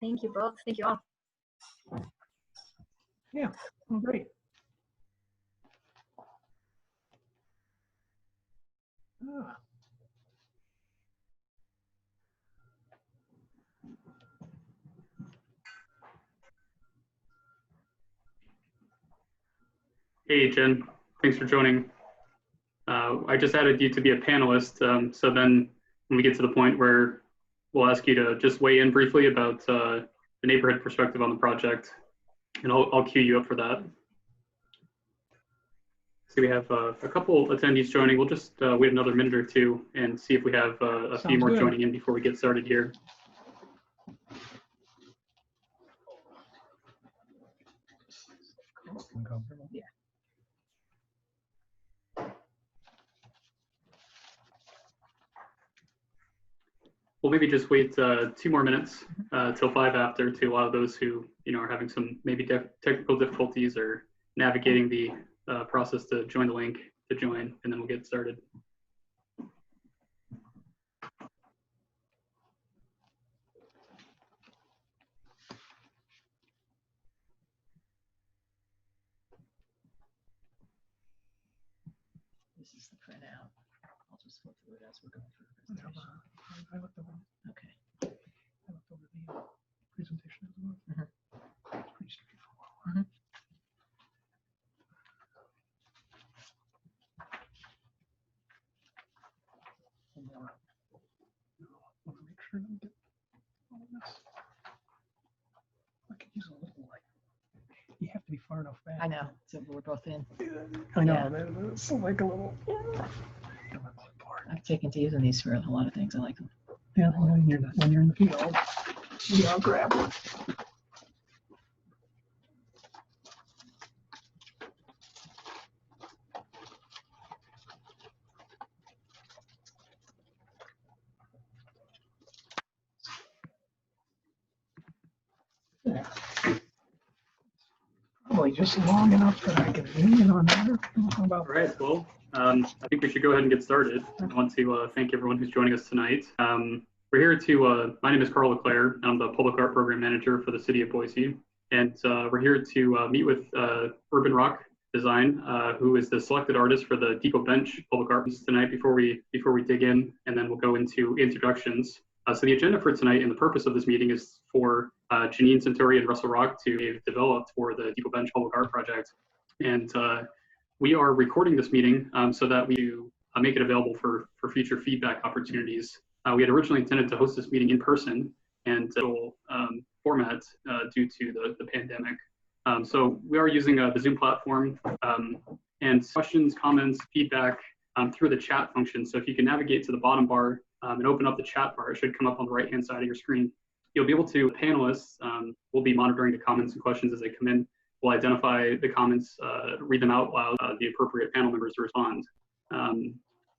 Thank you both. Thank you all. Yeah, well, great. Ah. Hey, Jen, thanks for joining. I just added you to be a panelist, so then when we get to the point where we'll ask you to just weigh in briefly about the neighborhood perspective on the project, and I'll queue you up for that. So we have a couple attendees joining. We'll just wait another minute or two and see if we have a few more joining in before we get started here. Yeah. We'll maybe just wait 2 more minutes till 5 after to allow those who are having some maybe technical difficulties or navigating the process to join the link to join, and then we'll get started. This is the printout. I'll just flip through it as we're going through the presentation. I looked over, Okay. I looked over the presentation as well. It's pretty straightforward. Mhm. I want to make sure I get all of this. I could use a little light. You have to be far enough back. I know. So we're both in. I know. Yeah. It's like a little. I've taken to using these for a lot of things. I like them. Yeah, when you're in the field, I'll grab one. Yeah. Probably just long enough that I can lean on there. How about All right, well, I think we should go ahead and get started. I want to thank everyone who's joining us tonight. We're here to, my name is Carl LeClaire. I'm the Public Art Program Manager for the City of Boise. And we're here to meet with UrbanRock Design, who is the selected artist for the Depot Bench Public Art piece tonight before we dig in, and then we'll go into introductions. So the agenda for tonight and the purpose of this meeting is for Janine Centauri and Russell Rock to develop for the Depot Bench Public Art Project. And we are recording this meeting so that we make it available for future feedback opportunities. We had originally intended to host this meeting in person and format due to the pandemic. So we are using the Zoom platform, and questions, comments, feedback through the chat function. So if you can navigate to the bottom bar and open up the chat bar, it should come up on the right-hand side of your screen. You'll be able to, panelists will be monitoring the comments and questions as they come in. We'll identify the comments, read them out loud, the appropriate panel members to respond.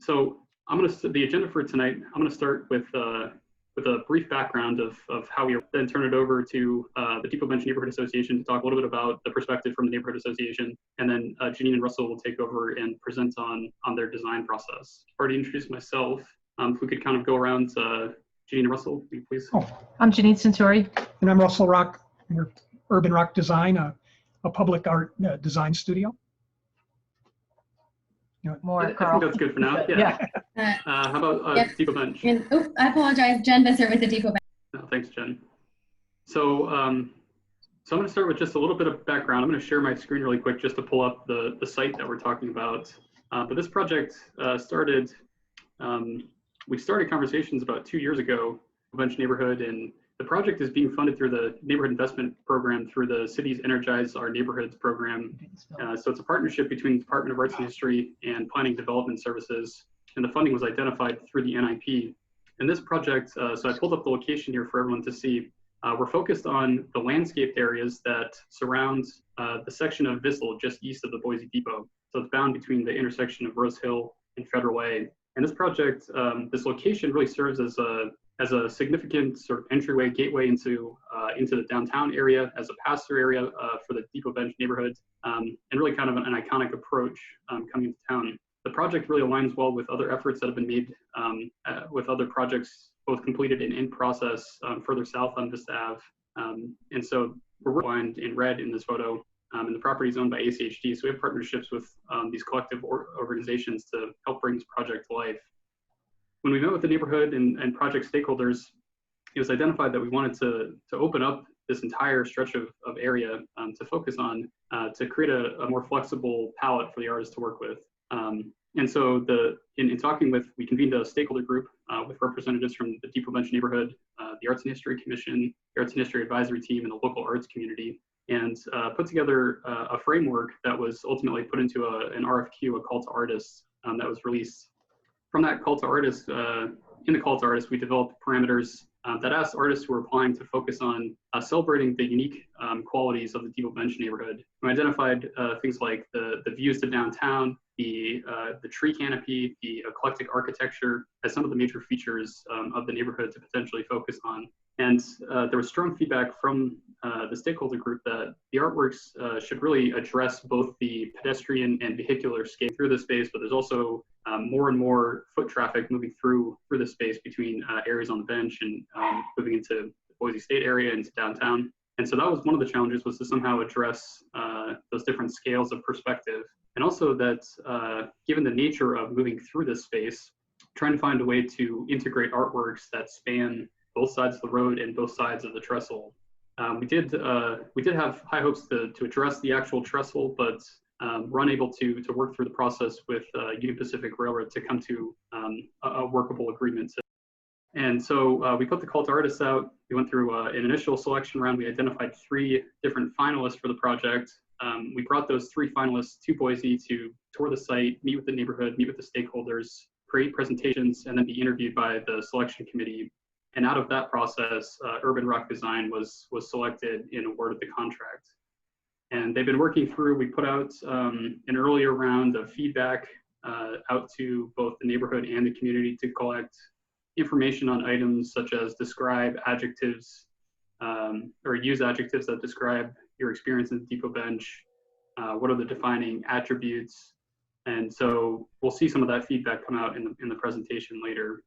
So the agenda for tonight, I'm going to start with a brief background of how we then turn it over to the Depot Bench Neighborhood Association to talk a little bit about the perspective from the Neighborhood Association. And then Janine and Russell will take over and present on their design process. I've already introduced myself. If we could kind of go around, Janine and Russell, please. Oh, I'm Janine Centauri. and I'm Russell Rock. We're UrbanRock Design, a public art design studio. More I think Carl. that's good for now. Yeah. How about Yep. Depot Bench? And I apologize, Jen Visser with the Depot Bench. No, thanks, Jen. So, so I'm going to start with just a little bit of background. I'm going to share my screen really quick just to pull up the site that we're talking about. But this project started, we started conversations about 2 years ago, Bench Neighborhood, and the project is being funded through the Neighborhood Investment Program through the city's Energize Our Neighborhoods program. So it's a partnership between the Department of Arts and History and Planning Development Services, and the funding was identified through the NIP. And this project, so I pulled up the location here for everyone to see. We're focused on the landscaped areas that surround the section of Vistas just east of the Boise Depot. So it's bound between the intersection of Rose Hill and Federal Way. And this project, this location really serves as a significant sort of entryway, gateway into the downtown area, as a pass-through area for the Depot Bench neighborhood, and really kind of an iconic approach coming into town. The project really aligns well with other efforts that have been made with other projects, both completed and in process further south on Vista Ave. And so we're outlined in red in this photo, and the property is owned by ACHD. So we have partnerships with these collective organizations to help bring this project to life. When we met with the neighborhood and project stakeholders, it was identified that we wanted to open up this entire stretch of area to focus on to create a more flexible palette for the artists to work with. And so in talking with, we convened a stakeholder group with representatives from the Depot Bench neighborhood, the Arts and History Commission, the Arts and History Advisory Team, and the local arts community, and put together a framework that was ultimately put into an RFQ, a call to artists, that was released. From that call to artists, in the call to artists, we developed parameters that asked artists who were applying to focus on celebrating the unique qualities of the Depot Bench neighborhood. We identified things like the views to downtown, the tree canopy, the eclectic architecture as some of the major features of the neighborhood to potentially focus on. And there was strong feedback from the stakeholder group that the artworks should really address both the pedestrian and vehicular scale through the space, but there's also more and more foot traffic moving through the space between areas on the bench and moving into the Boise State area into downtown. And so that was one of the challenges, was to somehow address those different scales of perspective. And also that given the nature of moving through this space, trying to find a way to integrate artworks that span both sides of the road and both sides of the trestle. We did have high hopes to address the actual trestle, but we're unable to work through the process with Union Pacific Railroad to come to a workable agreement. And so we put the call to artists out. We went through an initial selection round. We identified 3 different finalists for the project. We brought those 3 finalists to Boise to tour the site, meet with the neighborhood, meet with the stakeholders, create presentations, and then be interviewed by the selection committee. And out of that process, UrbanRock Design was selected and awarded the contract. And they've been working through, we put out an earlier round of feedback out to both the neighborhood and the community to collect information on items such as describe adjectives or use adjectives that describe your experience in the Depot Bench. What are the defining attributes? And so we'll see some of that feedback come out in the presentation later.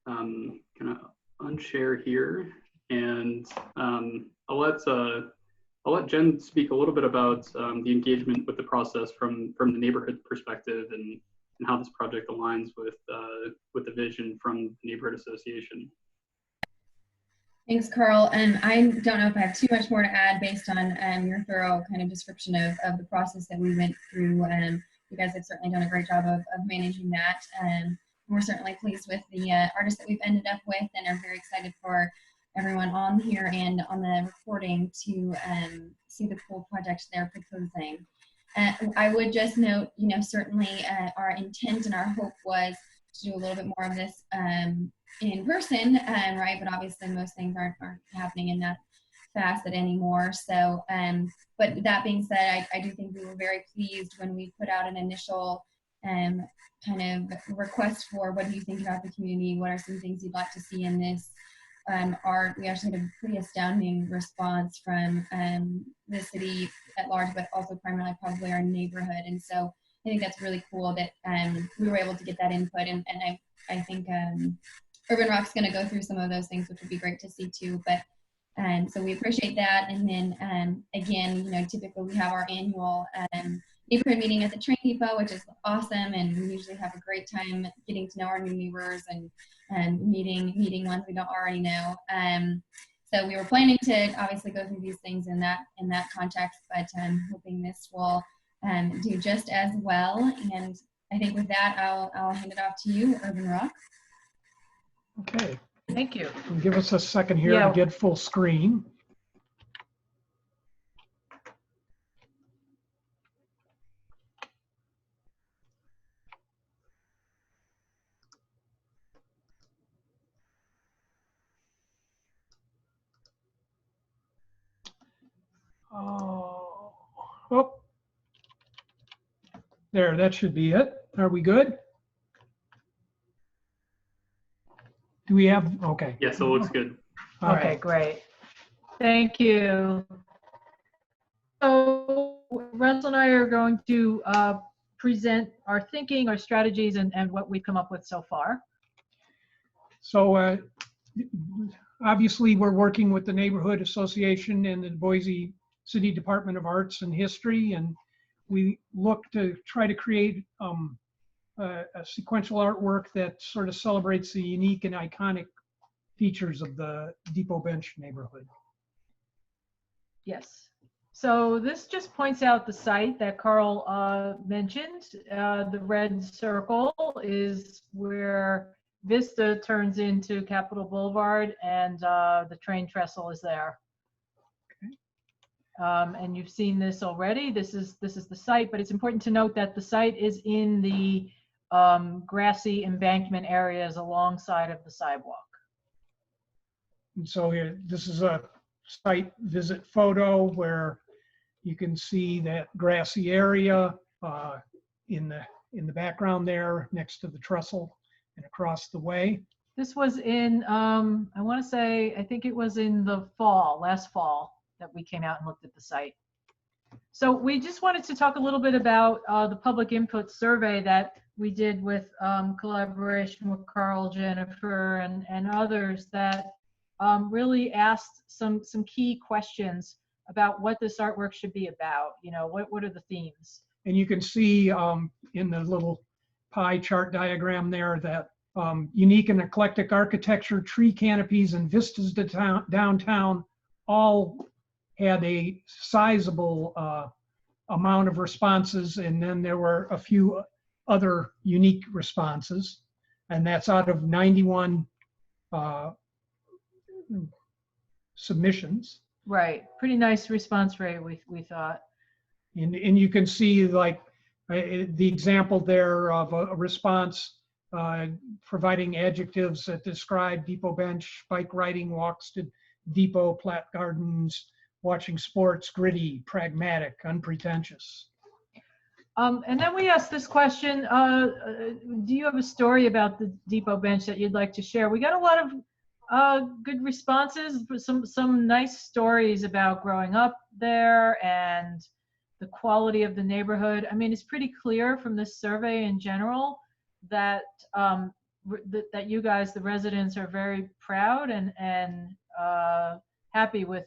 Gonna unshare here, and I'll let Jen speak a little bit about the engagement with the process from the neighborhood perspective and how this project aligns with the vision from the neighborhood association. Thanks, Carl. I don't know if I have too much more to add based on your thorough kind of description of the process that we went through. You guys have certainly done a great job of managing that. We're certainly pleased with the artists that we've ended up with, and are very excited for everyone on here and on the recording to see the cool projects they're proposing. I would just note, certainly our intent and our hope was to do a little bit more of this in person, right? But obviously most things aren't happening in that facet anymore. So, but that being said, I do think we were very pleased when we put out an initial kind of request for what do you think about the community? What are some things you'd like to see in this art? We actually had a pretty astounding response from the city at large, but also primarily probably our neighborhood. And so I think that's really cool that we were able to get that input. And I think UrbanRock's going to go through some of those things, which would be great to see too. But so we appreciate that. And then again, typically we have our annual neighborhood meeting at the train depot, which is awesome, and we usually have a great time getting to know our new neighbors and meeting ones we don't already know. So we were planning to obviously go through these things in that context, but I'm hoping this will do just as well. And I think with that, I'll hand it off to you, UrbanRock. Okay. Thank you. Give us a second here to get full screen. Oh, there, that should be it. Are we good? Do we have, okay. Yes, it looks good. All Okay, right. great. Thank you. So Russell and I are going to present our thinking, our strategies, and what we've come up with so far. So obviously, we're working with the Neighborhood Association and the Boise City Department of Arts and History, and we look to try to create a sequential artwork that sort of celebrates the unique and iconic features of the Depot Bench neighborhood. Yes. So this just points out the site that Carl mentioned. The red circle is where Vista turns into Capitol Boulevard, and the train trestle is there. Okay. And you've seen this already. This is the site, but it's important to note that the site is in the grassy embankment areas alongside of the sidewalk. And so here, this is a site visit photo where you can see that grassy area in the background there next to the trestle and across the way. This was in, I want to say, I think it was in the fall, last fall, that we came out and looked at the site. So we just wanted to talk a little bit about the public input survey that we did with collaboration with Carl, Jennifer, and others that really asked some key questions about what this artwork should be about. You know, what are the themes? And you can see in the little pie chart diagram there that unique and eclectic architecture, tree canopies, and vistas to downtown all had a sizable amount of responses, and then there were a few other unique responses, and that's out of 91 submissions. Right, pretty nice response rate, we thought. And you can see like the example there of a response providing adjectives that describe Depot Bench, bike riding, walks to Depot, Platt Gardens, watching sports, gritty, pragmatic, unpretentious. And then we asked this question, do you have a story about the Depot Bench that you'd like to share? We got a lot of good responses, some nice stories about growing up there and the quality of the neighborhood. I mean, it's pretty clear from this survey in general that that you guys, the residents, are very proud and happy with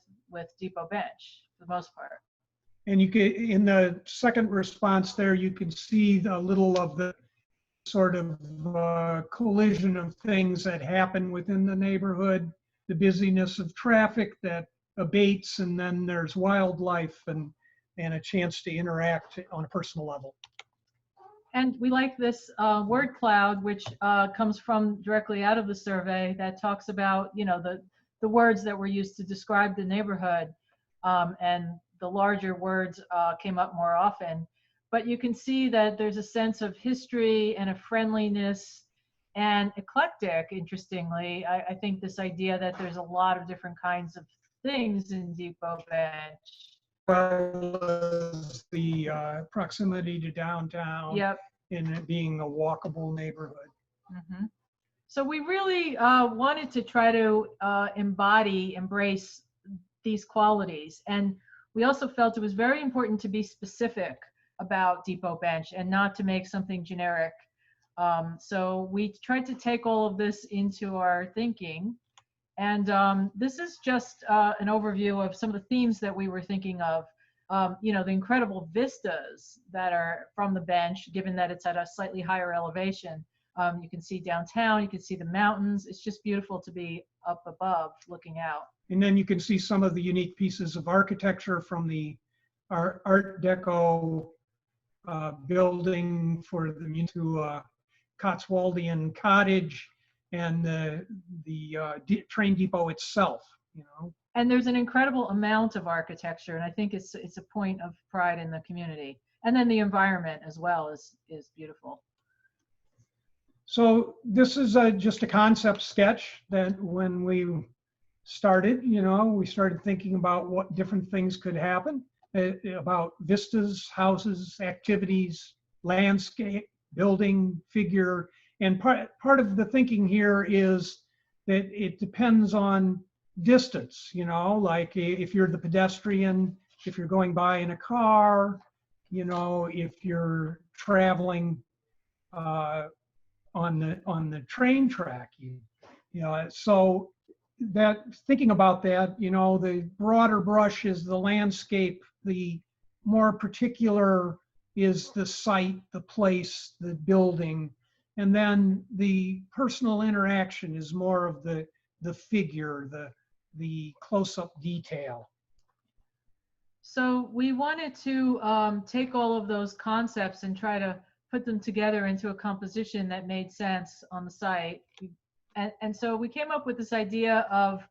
Depot Bench for the most part. And you can, in the second response there, you can see a little of the sort of collision of things that happen within the neighborhood, the busyness of traffic that abates, and then there's wildlife and a chance to interact on a personal level. And we like this word cloud, which comes from directly out of the survey that talks about, you know, the words that were used to describe the neighborhood, and the larger words came up more often. But you can see that there's a sense of history and a friendliness and eclectic, interestingly. I think this idea that there's a lot of different kinds of things in Depot Bench. Well as the proximity to downtown. Yep. And it being a walkable neighborhood. Mm-hmm. So we really wanted to try to embrace these qualities. And we also felt it was very important to be specific about Depot Bench and not to make something generic. So we tried to take all of this into our thinking. And this is just an overview of some of the themes that we were thinking of. You know, the incredible vistas that are from the bench, given that it's at a slightly higher elevation. You can see downtown, you can see the mountains. It's just beautiful to be up above looking out. And then you can see some of the unique pieces of architecture from the Art Deco building for the Cotswoldian cottage and the train depot itself, you know. And there's an incredible amount of architecture, and I think it's a point of pride in the community. And then the environment as well is beautiful. So this is just a concept sketch that when we started, you know, we started thinking about what different things could happen, about vistas, houses, activities, landscape, building, figure. And part of the thinking here is that it depends on distance, you know, like if you're the pedestrian, if you're going by in a car, you know, if you're traveling on the train track, you know, so thinking about that, you know, the broader brush is the landscape, the more particular is the site, the place, the building, and then the personal interaction is more of the figure, the close-up detail. So we wanted to take all of those concepts and try to put them together into a composition that made sense on the site. And so we came up with this idea of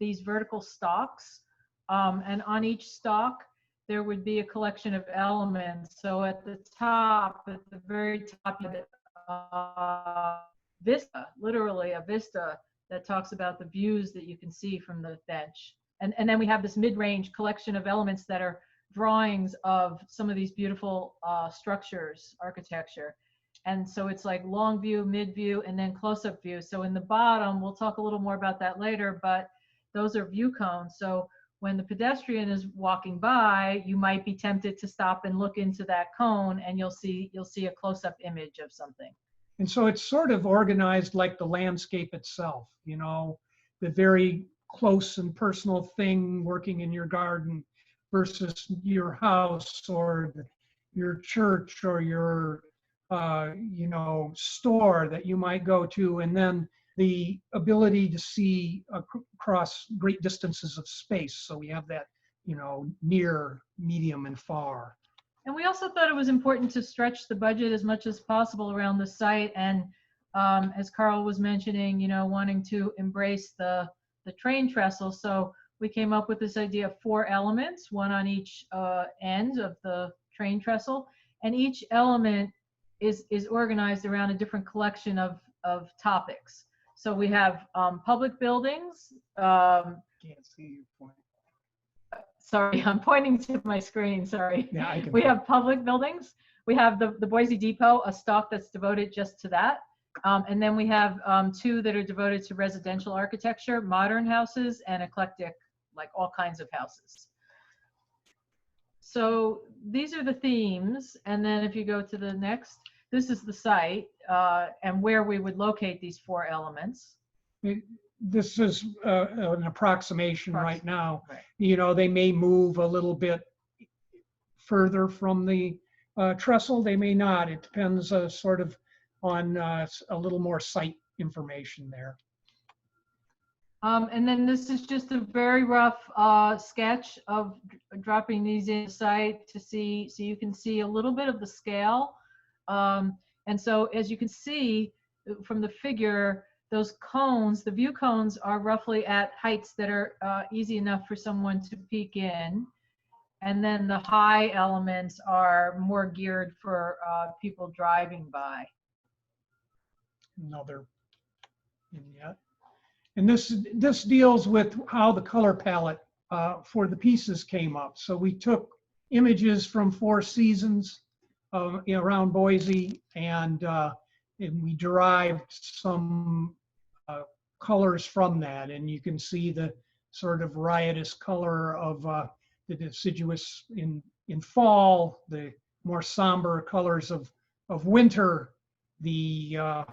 these vertical stalks, and on each stalk there would be a collection of elements. So at the top, at the very top, you have vista, literally a vista that talks about the views that you can see from the bench. And then we have this mid-range collection of elements that are drawings of some of these beautiful structures, architecture. And so it's like long view, mid view, and then close-up view. So in the bottom, we'll talk a little more about that later, but those are view cones. So when the pedestrian is walking by, you might be tempted to stop and look into that cone, and you'll see a close-up image of something. And so it's sort of organized like the landscape itself, you know, the very close and personal thing working in your garden versus your house or your church or your you know, store that you might go to, and then the ability to see across great distances of space. So we have that, you know, near, medium, and far. And we also thought it was important to stretch the budget as much as possible around the site. And as Carl was mentioning, you know, wanting to embrace the train trestle. So we came up with this idea of 4 elements, one on each end of the train trestle. And each element is organized around a different collection of topics. So we have public buildings. Can't see your point. Sorry, I'm pointing to my screen, sorry. Yeah, I can. We have public buildings. We have the Boise Depot, a stalk that's devoted just to that. And then we have 2 that are devoted to residential architecture, modern houses, and eclectic, like all kinds of houses. So these are the themes. And then if you go to the next, this is the site and where we would locate these 4 elements. This is an approximation right now. Right. You know, they may move a little bit further from the trestle. They may not. It depends sort of on a little more site information there. And then this is just a very rough sketch of dropping these in the site to see, so you can see a little bit of the scale. And so as you can see from the figure, those cones, the view cones, are roughly at heights that are easy enough for someone to peek in. And then the high elements are more geared for people driving by. Another vignette. And this deals with how the color palette for the pieces came up. So we took images from 4 seasons around Boise, and we derived some colors from that. And you can see the sort of riotous color of the deciduous in fall, the more somber colors of winter, the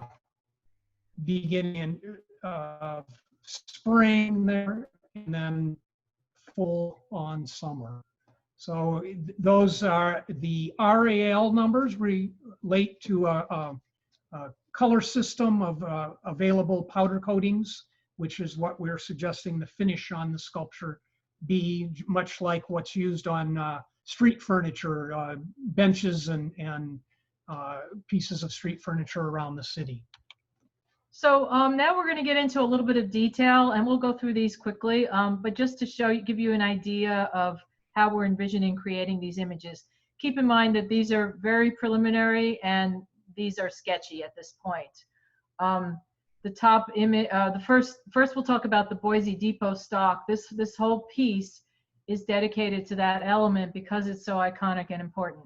beginning of spring there, and then full on summer. So those are the RAL numbers relate to a color system of available powder coatings, which is what we're suggesting the finish on the sculpture be, much like what's used on street furniture, benches and pieces of street furniture around the city. So now we're going to get into a little bit of detail, and we'll go through these quickly, but just to give you an idea of how we're envisioning creating these images. Keep in mind that these are very preliminary and these are sketchy at this point. The top image, first we'll talk about the Boise Depot stock. This whole piece is dedicated to that element because it's so iconic and important.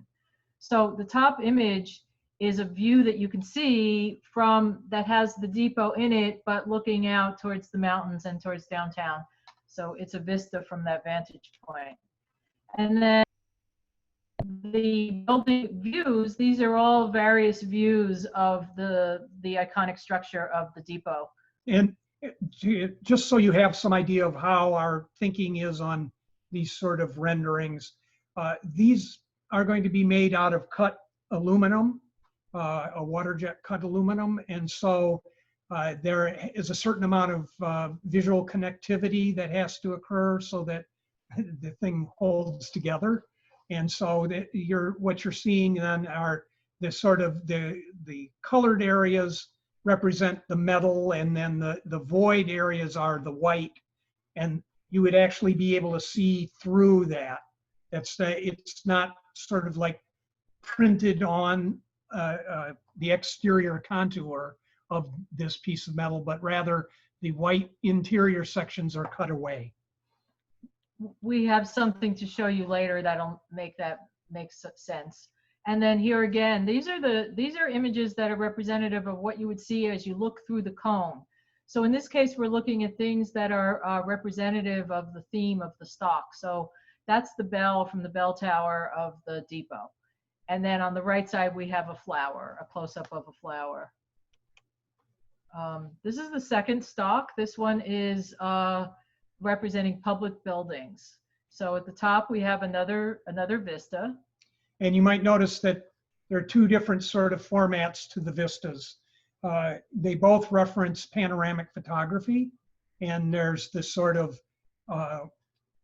So the top image is a view that you can see from that has the depot in it, but looking out towards the mountains and towards downtown. So it's a vista from that vantage point. And then the building views, these are all various views of the iconic structure of the depot. And just so you have some idea of how our thinking is on these sort of renderings, these are going to be made out of cut aluminum, a water jet cut aluminum. And so there is a certain amount of visual connectivity that has to occur so that the thing holds together. And so that what you're seeing then are the sort of the colored areas represent the metal, and then the void areas are the white. And you would actually be able to see through that. It's not sort of like printed on the exterior contour of this piece of metal, but rather the white interior sections are cut away. We have something to show you later that'll make sense. And then here again, these are images that are representative of what you would see as you look through the cone. So in this case, we're looking at things that are representative of the theme of the stock. So that's the bell from the bell tower of the depot. And then on the right side, we have a flower, a close-up of a flower. This is the second stock. This one is representing public buildings. So at the top, we have another Vista. And you might notice that there are two different sort of formats to the Vistas. They both reference panoramic photography, and there's this sort of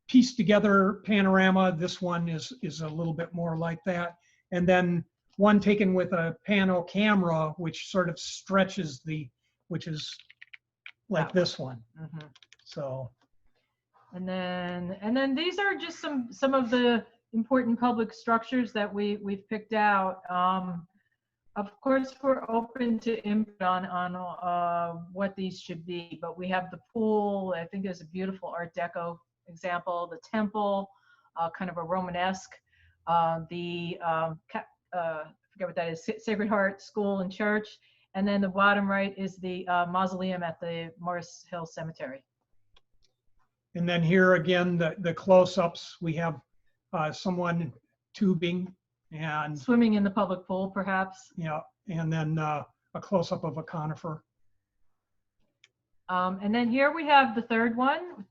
pieced together panorama. This one is a little bit more like that. And then one taken with a pano camera, which sort of stretches which is like this one. Mm-hmm. So. And then these are just some of the important public structures that we've picked out. Of course, we're open to input on what these should be, but we have the pool. I think there's a beautiful Art Deco example. The temple, kind of a Romanesque. I forget what that is, Sacred Heart School and Church. And then the bottom right is the mausoleum at the Morris Hill Cemetery. And then here again, the close-ups, we have someone tubing and swimming in the public pool, perhaps. Yeah, and then a close-up of a conifer. And then here we have the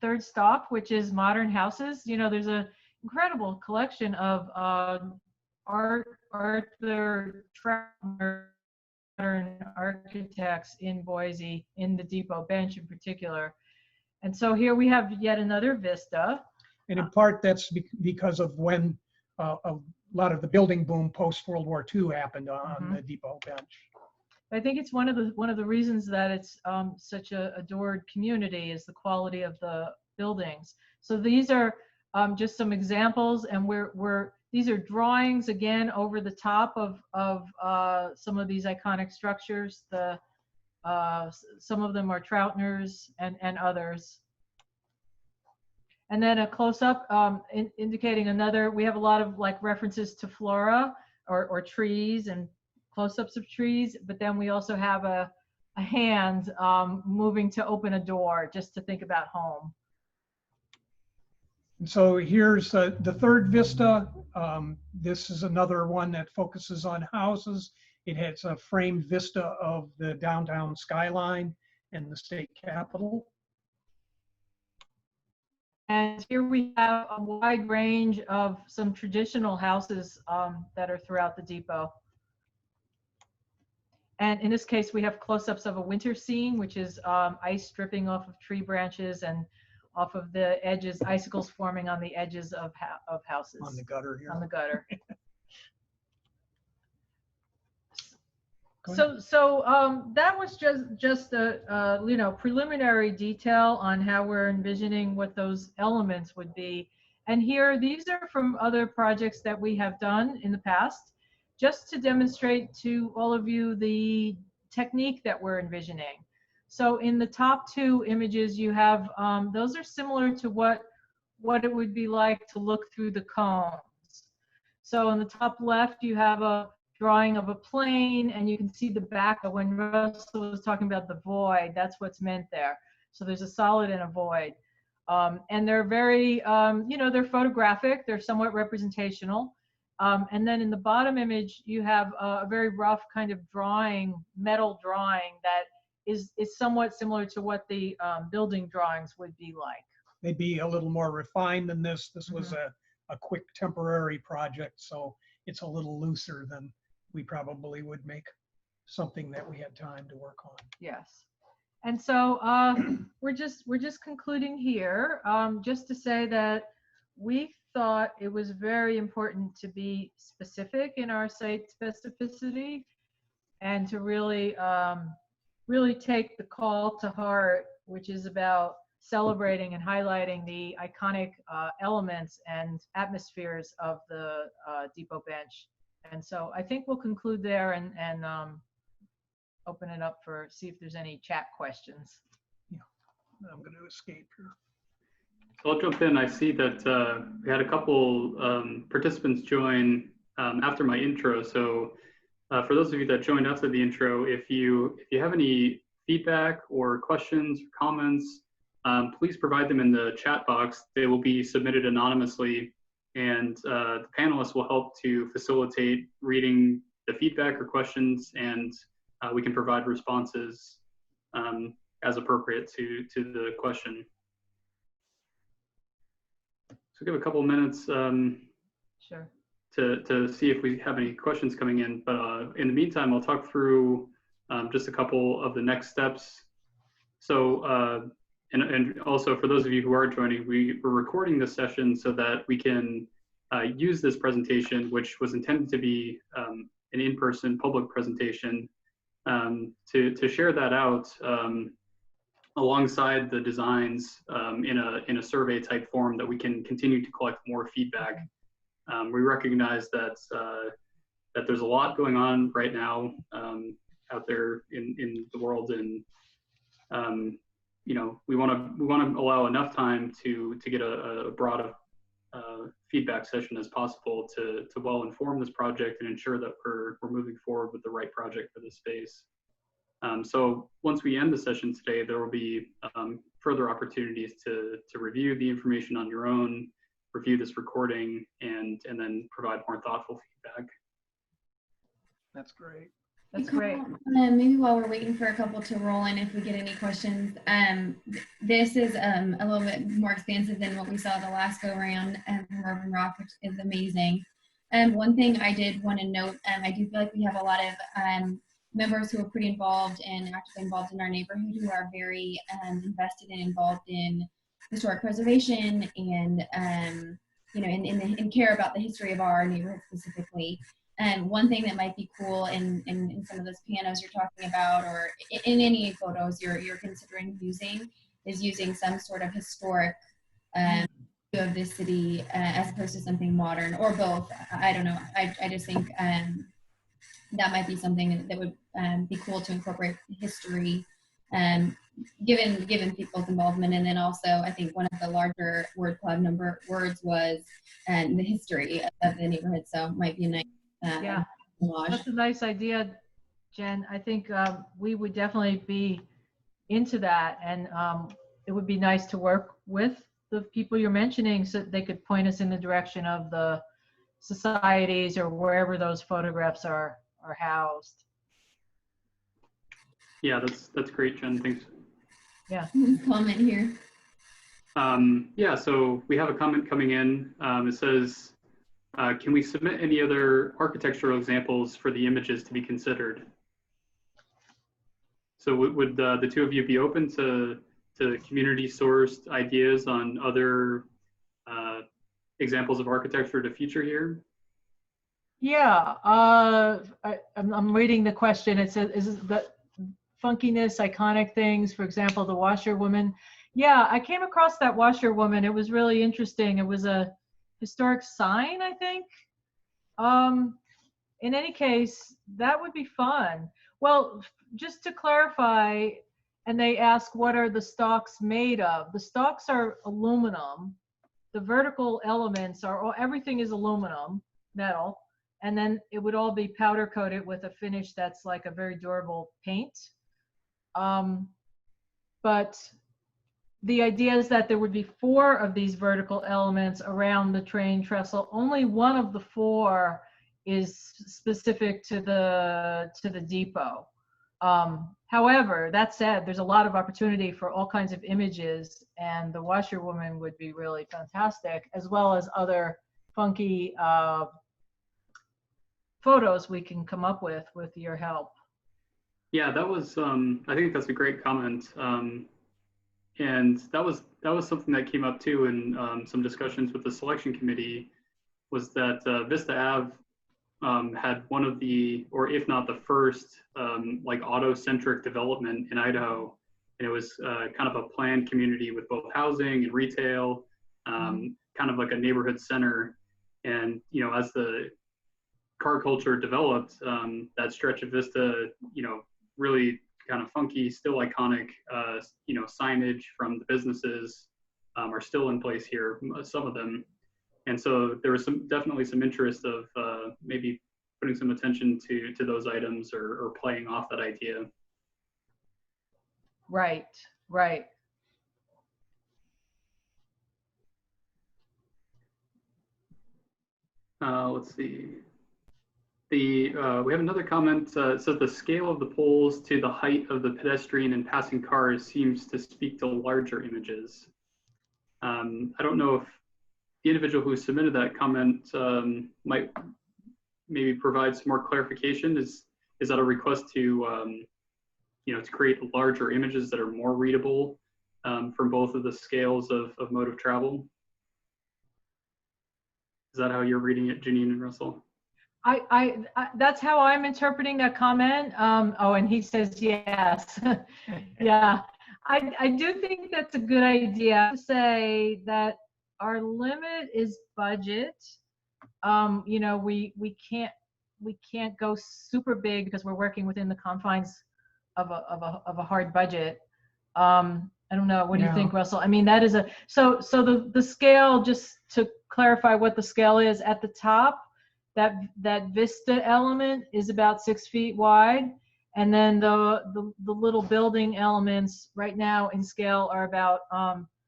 third stock, which is modern houses. You know, there's an incredible collection of Arthur Troutner modern architects in Boise, in the Depot Bench in particular. And so here we have yet another Vista. And in part, that's because of when a lot of the building boom post-World War II happened on the Depot Bench. I think it's one of the reasons that it's such a adored community is the quality of the buildings. So these are just some examples, and these are drawings again over the top of some of these iconic structures. Some of them are Troutners and others. And then a close-up indicating we have a lot of like references to flora or trees and close-ups of trees, but then we also have a hand moving to open a door just to think about home. And so here's the third Vista. This is another one that focuses on houses. It has a framed vista of the downtown skyline and the state capitol. And here we have a wide range of some traditional houses that are throughout the depot. And in this case, we have close-ups of a winter scene, which is ice dripping off of tree branches and off of the edges, icicles forming on the edges of houses. On the gutter here. On the gutter. So that was just a preliminary detail on how we're envisioning what those elements would be. And here, these are from other projects that we have done in the past, just to demonstrate to all of you the technique that we're envisioning. So in the top two images, you have those are similar to what it would be like to look through the cones. So on the top left, you have a drawing of a plane, and you can see the back of when Russell was talking about the void, that's what's meant there. So there's a solid and a void. And they're very, they're photographic, they're somewhat representational. And then in the bottom image, you have a very rough kind of drawing, metal drawing that is somewhat similar to what the building drawings would be like. They'd be a little more refined than this. This was a quick temporary project, so it's a little looser than we probably would make something that we had time to work on. Yes. And so we're just concluding here, just to say that we thought it was very important to be specific in our site specificity and to really really take the call to heart, which is about celebrating and highlighting the iconic elements and atmospheres of the depot bench. And so I think we'll conclude there and open it up for, see if there's any chat questions. Yeah, I'm going to escape here. So I'll jump in. I see that we had a couple participants join after my intro. So for those of you that joined after the intro, if you have any feedback or questions or comments, please provide them in the chat box. They will be submitted anonymously, and the panelists will help to facilitate reading the feedback or questions, and we can provide responses as appropriate to the question. So give a couple of minutes Sure. to see if we have any questions coming in. But in the meantime, I'll talk through just a couple of the next steps. So, and also for those of you who are joining, we're recording this session so that we can use this presentation, which was intended to be an in-person public presentation, to share that out alongside the designs in a survey type form that we can continue to collect more feedback. We recognize that that there's a lot going on right now out there in the world, and you know, we want to allow enough time to get a broad feedback session as possible to well inform this project and ensure that we're moving forward with the right project for this space. So once we end the session today, there will be further opportunities to review the information on your own, review this recording, and then provide more thoughtful feedback. That's great. That's great. Maybe while we're waiting for a couple to roll in, if we get any questions, this is a little bit more expansive than what we saw the last go around from UrbanRock, which is amazing. One thing I did want to note, I do feel like we have a lot of members who are pretty involved and actively involved in our neighborhood, who are very invested and involved in historic preservation and you know, and care about the history of our neighborhood specifically. And one thing that might be cool in some of those pianos you're talking about, or in any photos you're considering using, is using some sort of historic view of this city as opposed to something modern, or both. I don't know. I just think that might be something that would be cool to incorporate history, given people's involvement. And then also, I think one of the larger word cloud words was the history of the neighborhood. So it might be a nice Yeah, homage. that's a nice idea, Jen. I think we would definitely be into that, and it would be nice to work with the people you're mentioning so that they could point us in the direction of the societies or wherever those photographs are housed. Yeah, that's great, Jen. Thanks. Yeah. Comment here. Yeah, so we have a comment coming in. It says, can we submit any other architectural examples for the images to be considered? So would the two of you be open to community-sourced ideas on other examples of architecture to feature here? Yeah, I'm reading the question. It says, is the funkiness, iconic things, for example, the washerwoman. Yeah, I came across that washerwoman. It was really interesting. It was a historic sign, I think. In any case, that would be fun. Well, just to clarify, and they ask, what are the stalks made of? The stalks are aluminum. The vertical elements are, everything is aluminum, metal. And then it would all be powder coated with a finish that's like a very durable paint. But the idea is that there would be 4 of these vertical elements around the train trestle. Only one of the 4 is specific to the depot. However, that said, there's a lot of opportunity for all kinds of images, and the washerwoman would be really fantastic, as well as other funky photos we can come up with your help. Yeah, that was, I think that's a great comment. And that was something that came up too in some discussions with the selection committee, was that Vista Ave had one of the, or if not the first, like auto-centric development in Idaho. And it was kind of a planned community with both housing and retail, kind of like a neighborhood center. And, you know, as the car culture developed, that stretch of Vista, you know, really kind of funky, still iconic, you know, signage from the businesses are still in place here, some of them. And so there was definitely some interest of maybe putting some attention to those items, or playing off that idea. Right, right. Let's see. We have another comment. It says the scale of the poles to the height of the pedestrian and passing cars seems to speak to larger images. I don't know if the individual who submitted that comment might maybe provide some more clarification. Is that a request to, you know, to create larger images that are more readable from both of the scales of mode of travel? Is that how you're reading it, Janine and Russell? I that's how I'm interpreting that comment. Oh, and he says yes. Yeah, I do think that's a good idea to say that our limit is budget. You know, we can't go super big because we're working within the confines of a hard budget. I don't know. What do you think, Russell? I mean, that is so the scale, just to clarify what the scale is at the top, that Vista element is about 6 feet wide, and then the little building elements right now in scale are about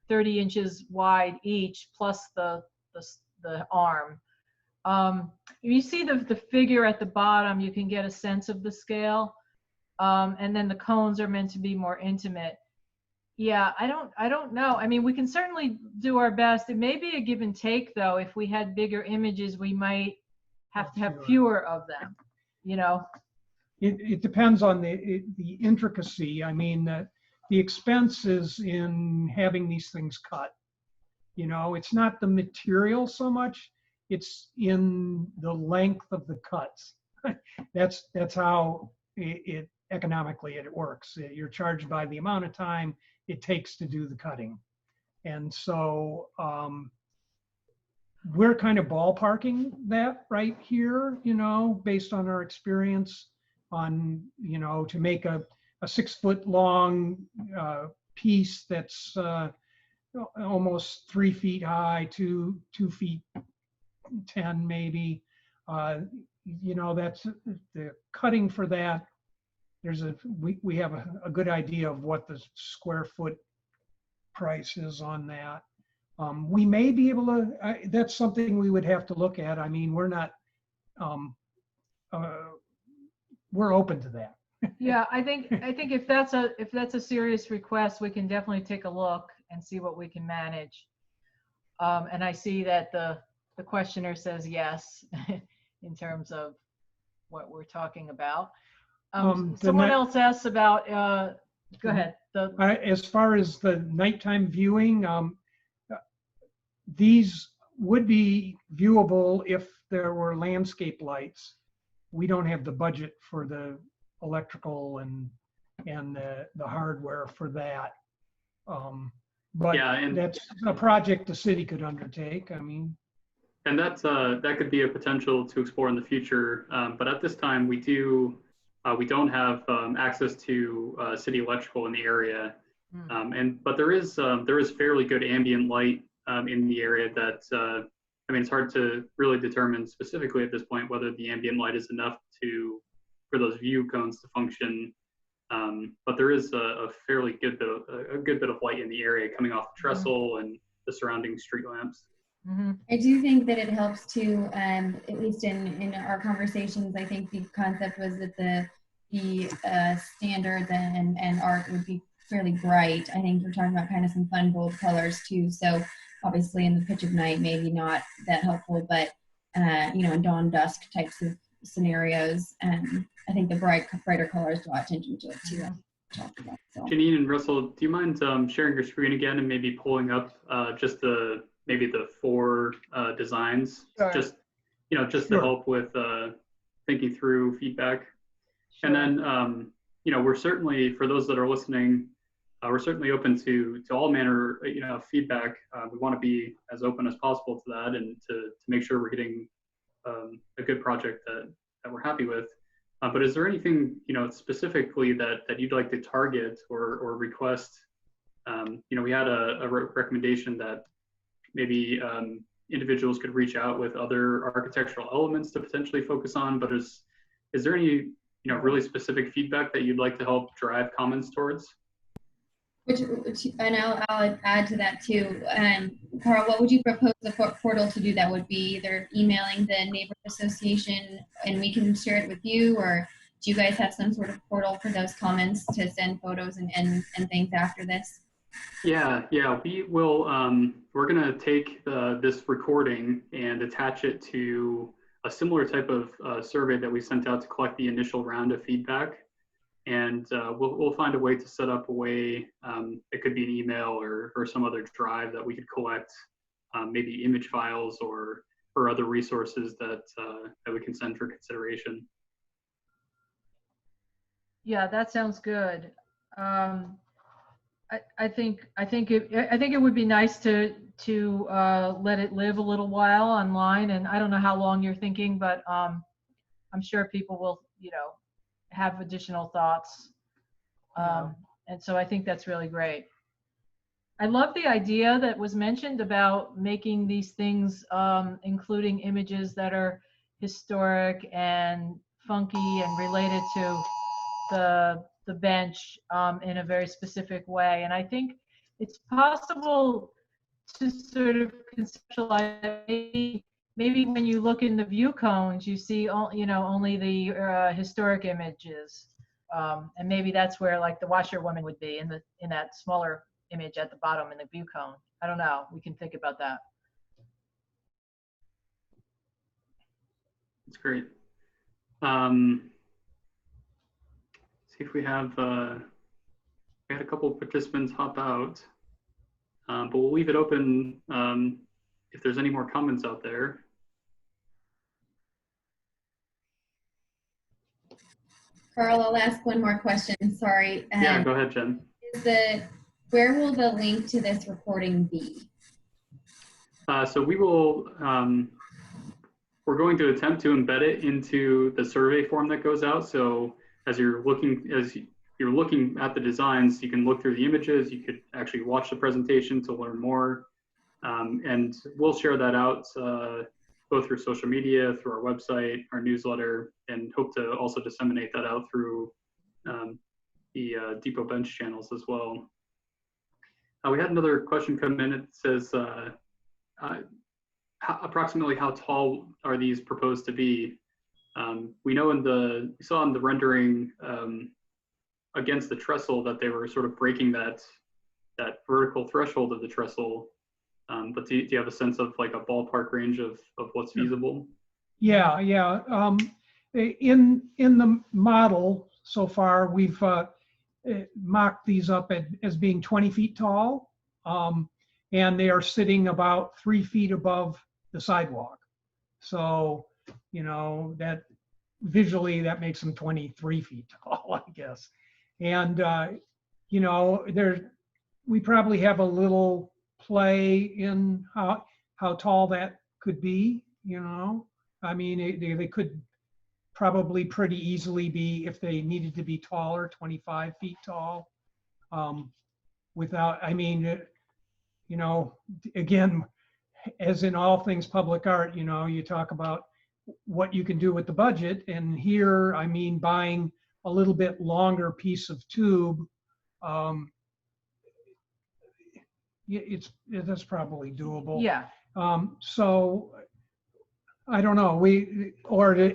30 inches wide each, plus the arm. If you see the figure at the bottom, you can get a sense of the scale, and then the cones are meant to be more intimate. Yeah, I don't know. I mean, we can certainly do our best. It may be a give and take, though. If we had bigger images, we might have to have fewer of them, you know. It depends on the intricacy. I mean, the expense is in having these things cut. You know, it's not the material so much, it's in the length of the cuts. That's how it economically it works. You're charged by the amount of time it takes to do the cutting. And so we're kind of ballparking that right here, you know, based on our experience on, you know, to make a 6 foot long piece that's almost 3 feet high, 2 feet 10 maybe. You know, that's the cutting for that. We have a good idea of what the square foot price is on that. We may be able to, that's something we would have to look at. I mean, we're not, we're open to that. Yeah, I think if that's a serious request, we can definitely take a look and see what we can manage. And I see that the questioner says yes in terms of what we're talking about. Someone else asked about, go ahead. As far as the nighttime viewing, these would be viewable if there were landscape lights. We don't have the budget for the electrical and the hardware for that. But yeah, and that's a project the city could undertake. I mean, and that's that could be a potential to explore in the future. But at this time, we don't have access to city electrical in the area, but there is fairly good ambient light in the area. That I mean, it's hard to really determine specifically at this point whether the ambient light is enough for those view cones to function. But there is a fairly good bit of light in the area coming off the trestle and the surrounding street lamps. Mm-hmm. I do think that it helps to, at least in our conversations, I think the concept was that the be standard and art would be fairly bright. I think you're talking about kind of some fun bold colors too. So obviously in the pitch of night, maybe not that helpful, but in dawn dusk types of scenarios, I think the brighter colors draw attention to it too. So. Janine and Russell, do you mind sharing your screen again and maybe pulling up just maybe the 4 designs, Sure. just Sure. to help with thinking through feedback. Sure. And then we're certainly, for those that are listening, we're certainly open to all manner feedback. We want to be as open as possible to that and to make sure we're getting a good project that we're happy with. But is there anything specifically that you'd like to target or request? We had a recommendation that maybe individuals could reach out with other architectural elements to potentially focus on. But is there any really specific feedback that you'd like to help drive comments towards? Which and I'll add to that too. Carl, what would you propose the portal to do? That would be either emailing the neighborhood association and we can share it with you, or do you guys have some sort of portal for those comments to send photos and things after this? Yeah, we will. We're gonna take this recording and attach it to a similar type of survey that we sent out to collect the initial round of feedback. And we'll find a way to set up a way, it could be an email or some other drive that we could collect maybe image files or other resources that we can send for consideration. Yeah, that sounds good. I think it would be nice to let it live a little while online, and I don't know how long you're thinking, but I'm sure people will have additional thoughts. And so I think that's really great. I love the idea that was mentioned about making these things, including images that are historic and funky and related to the bench in a very specific way. And I think it's possible to sort of conceptualize maybe when you look in the view cones, you see only the historic images, and maybe that's where like the washerwoman would be in that smaller image at the bottom in the view cone. I don't know. We can think about that. That's great. See if we have we had a couple of participants hop out, but we'll leave it open if there's any more comments out there. Carl, I'll ask one more question. Sorry. Yeah, go ahead, Jen. Where will the link to this recording be? So we will. We're going to attempt to embed it into the survey form that goes out. So as you're looking at the designs, you can look through the images. You could actually watch the presentation to learn more, and we'll share that out both through social media, through our website, our newsletter, and hope to also disseminate that out through the Depot Bench channels as well. We had another question come in. It says, approximately how tall are these proposed to be? We know we saw in the rendering against the trestle that they were sort of breaking that vertical threshold of the trestle. But do you have a sense of like a ballpark range of what's feasible? Yeah. In the model so far, we've mocked these up as being 20 feet tall, and they are sitting about 3 feet above the sidewalk. So, that visually that makes them 23 feet tall, I guess. And, we probably have a little play in how tall that could be, I mean, they could probably pretty easily be, if they needed to be taller, 25 feet tall. Without, I mean, again, as in all things public art, you talk about what you can do with the budget. And here, I mean, buying a little bit longer piece of tube, that's probably doable. Yeah. So I don't know,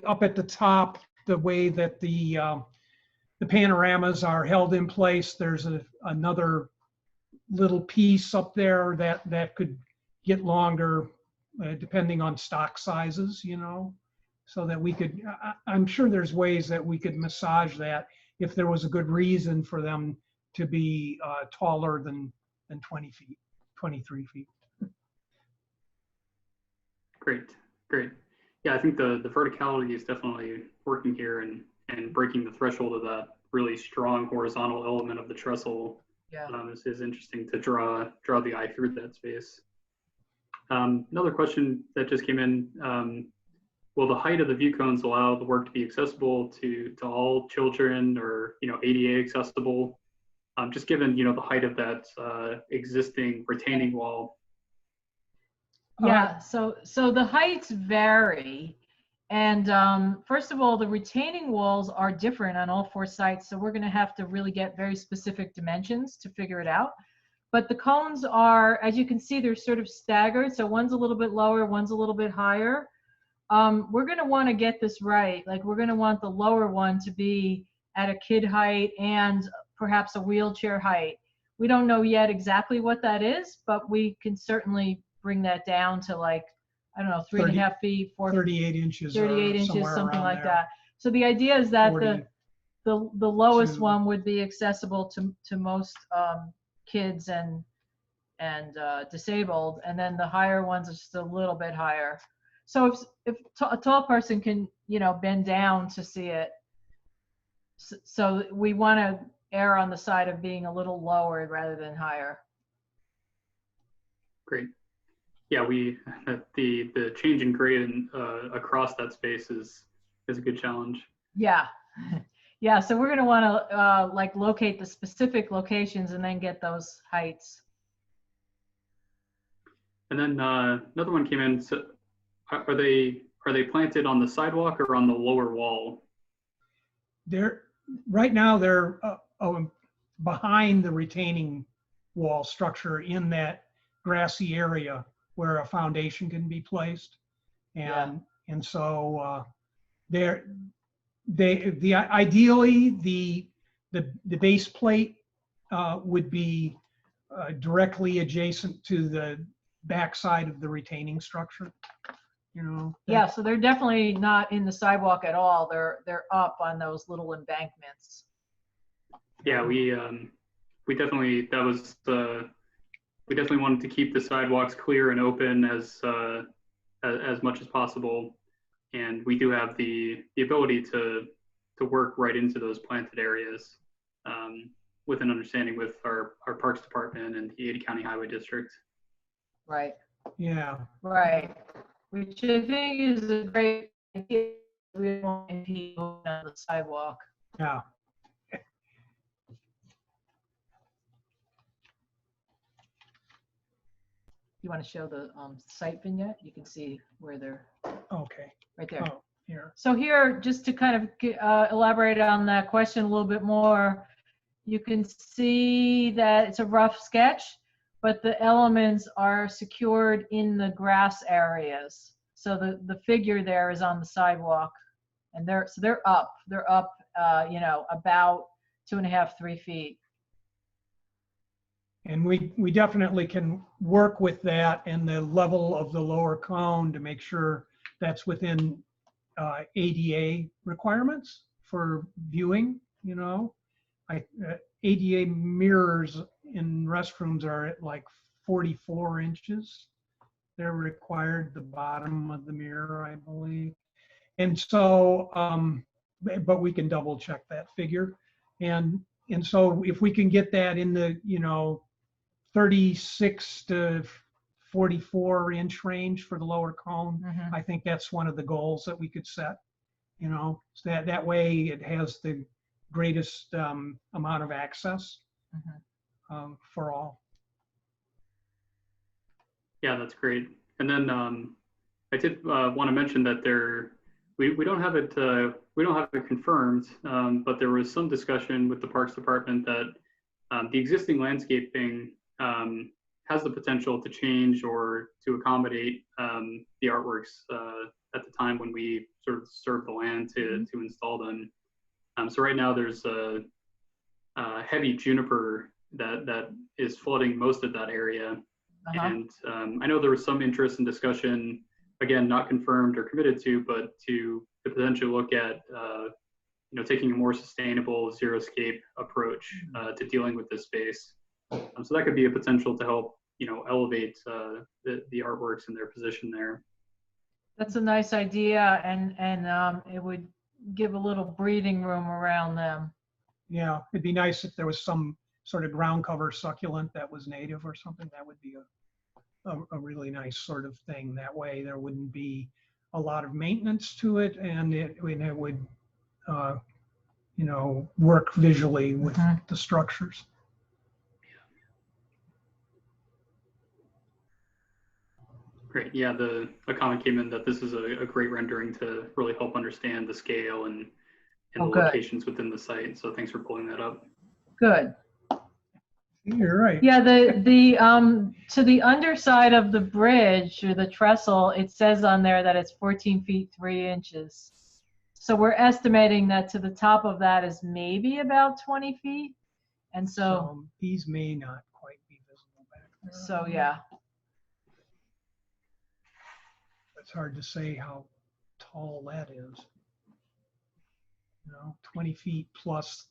up at the top, the way that the the panoramas are held in place. There's another little piece up there that could get longer depending on stock sizes, you know, so that we could, I'm sure there's ways that we could massage that if there was a good reason for them to be taller than 20 feet, 23 feet. Great, great. Yeah, I think the verticality is definitely working here and breaking the threshold of that really strong horizontal element of the trestle. Yeah. Is interesting to draw the eye through that space. Another question that just came in, will the height of the view cones allow the work to be accessible to all children, or, you know, ADA accessible? Just given, you know, the height of that existing retaining wall. Yeah, so the heights vary. And first of all, the retaining walls are different on all 4 sites, so we're going to have to really get very specific dimensions to figure it out. But the cones are, as you can see, they're sort of staggered. So one's a little bit lower, one's a little bit higher. We're going to want to get this right. Like, we're going to want the lower one to be at a kid height and perhaps a wheelchair height. We don't know yet exactly what that is, but we can certainly bring that down to, like, I don't know, 3.5 feet, 38 inches, 38 inches, somewhere something around like there. that. So the idea is that 40 the lowest to- one would be accessible to most kids and disabled, and then the higher ones are just a little bit higher. So if a tall person can, you know, bend down to see it, so we want to err on the side of being a little lower rather than higher. Great. Yeah, the change in grade across that space is a good challenge. Yeah. Yeah, so we're going to want to like locate the specific locations and then get those heights. And then another one came in. So are they planted on the sidewalk or on the lower wall? Right now they're behind the retaining wall structure in that grassy area where a foundation can be placed, and so ideally the base plate would be directly adjacent to the backside of the retaining structure, you know. Yeah, so they're definitely not in the sidewalk at all. They're up on those little embankments. Yeah, we definitely we definitely wanted to keep the sidewalks clear and open as much as possible, and we do have the ability to work right into those planted areas with an understanding with our Parks Department and the Ada County Highway District. Right. Yeah. Right. Which I think is a great idea. We don't impede on the sidewalk. Yeah. You want to show the site vignette? You can see where they're Okay. right there. Oh, here. So here, just to kind of elaborate on that question a little bit more, you can see that it's a rough sketch, but the elements are secured in the grass areas. So the figure there is on the sidewalk, and they're up, you know, about 2.5, 3 feet. And we definitely can work with that and the level of the lower cone to make sure that's within ADA requirements for viewing, you know. ADA mirrors in restrooms are at like 44 inches. They're required, the bottom of the mirror, I believe. And so, but we can double check that figure. And so if we can get that in the, you know, 36 to 44 inch range for the lower cone, I think that's one of the goals that we could set, you know, so that way it has the greatest amount of access for all. Yeah, that's great. And then I did want to mention that we don't have it confirmed, but there was some discussion with the Parks Department that the existing landscaping has the potential to change or to accommodate the artworks at the time when we sort of serve the land to install them. So right now there's a heavy juniper that is flooding most of that area. And I know there was some interest and discussion, again, not confirmed or committed to, but to potentially look at taking a more sustainable zero-scape approach to dealing with this space. So that could be a potential to help elevate the artworks in their position there. That's a nice idea, and it would give a little breathing room around them. Yeah, it'd be nice if there was some sort of ground cover succulent that was native or something. That would be a really nice sort of thing. That way there wouldn't be a lot of maintenance to it, and it would work visually with the structures. Great. Yeah, a comment came in that this is a great rendering to really help understand the scale and the locations within the site. So thanks for pulling that up. Good. You're right. Yeah, the to the underside of the bridge or the trestle, it says on there that it's 14 feet 3 inches. So we're estimating that to the top of that is maybe about 20 feet. And so these may not quite be visible back there. So yeah. It's hard to say how tall that is. 20 feet plus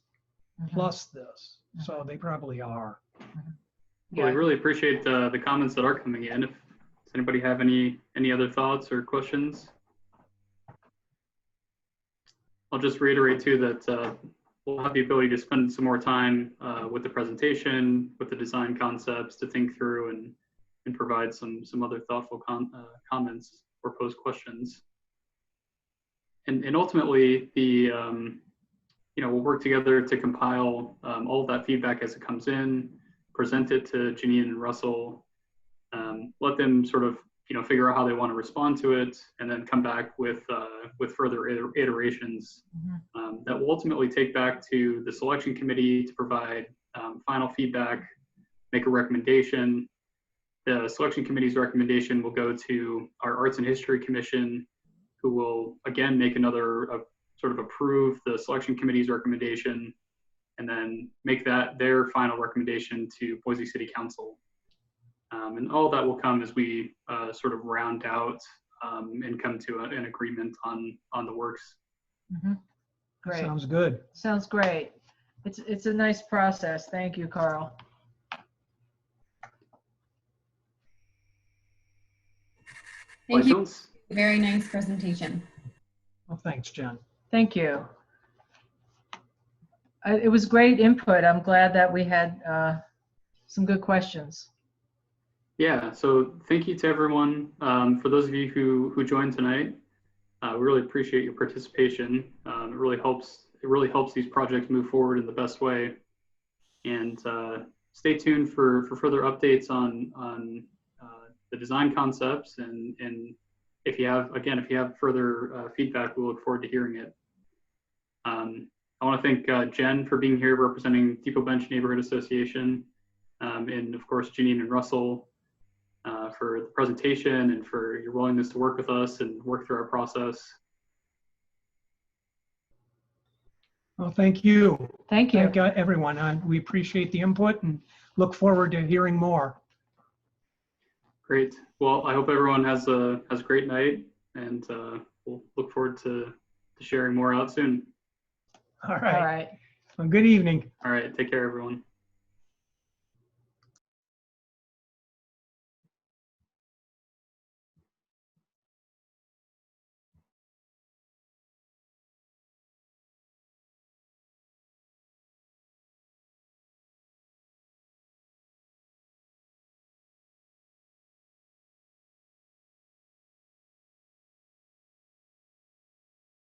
this. So they probably are. Well, I really appreciate the comments that are coming in. Does anybody have any other thoughts or questions? I'll just reiterate too that we'll have the ability to spend some more time with the presentation, with the design concepts to think through and provide some other thoughtful comments or pose questions. And ultimately, we'll work together to compile all of that feedback as it comes in, present it to Janine and Russell, let them sort of figure out how they want to respond to it, and then come back with further iterations that will ultimately take back to the selection committee to provide final feedback, make a recommendation. The selection committee's recommendation will go to our Arts and History Commission, who will again make another sort of approve the selection committee's recommendation, and then make that their final recommendation to Boise City Council. And all that will come as we sort of round out and come to an agreement on the works. Great. Sounds good. Sounds great. It's a nice process. Thank you, Carl. Thank you. Very nice presentation. Well, thanks, Jen. Thank you. It was great input. I'm glad that we had some good questions. Yeah, so thank you to everyone. For those of you who joined tonight, we really appreciate your participation. It really helps these projects move forward in the best way. And stay tuned for further updates on the design concepts, and if you have further feedback, we look forward to hearing it. I want to thank Jen for being here representing Depot Bench Neighborhood Association, and of course Janine and Russell for the presentation and for your willingness to work with us and work through our process. Well, thank you. Thank you. Thank everyone. We appreciate the input and look forward to hearing more. Great. Well, I hope everyone has a great night, and we'll look forward to sharing more out soon. All right. All right. Well, good evening. All right. Take care, everyone.